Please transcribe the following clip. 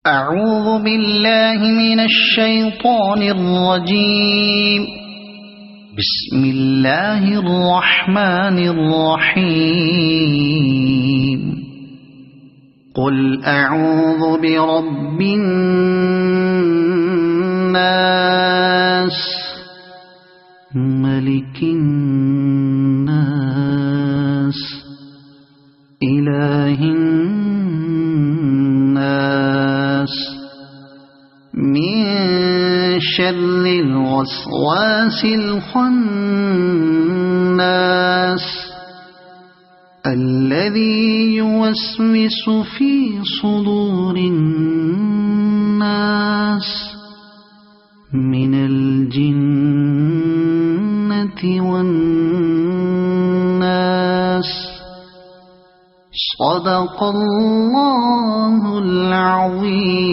أعوذ بالله من الشيطان الرجيم. بسم الله الرحمن الرحيم. قل أعوذ برب الناس ملك الناس إله الناس من شر الوسواس الخناس الذي يوسوس في صدور الناس من الجنة والناس. صدق الله العظيم.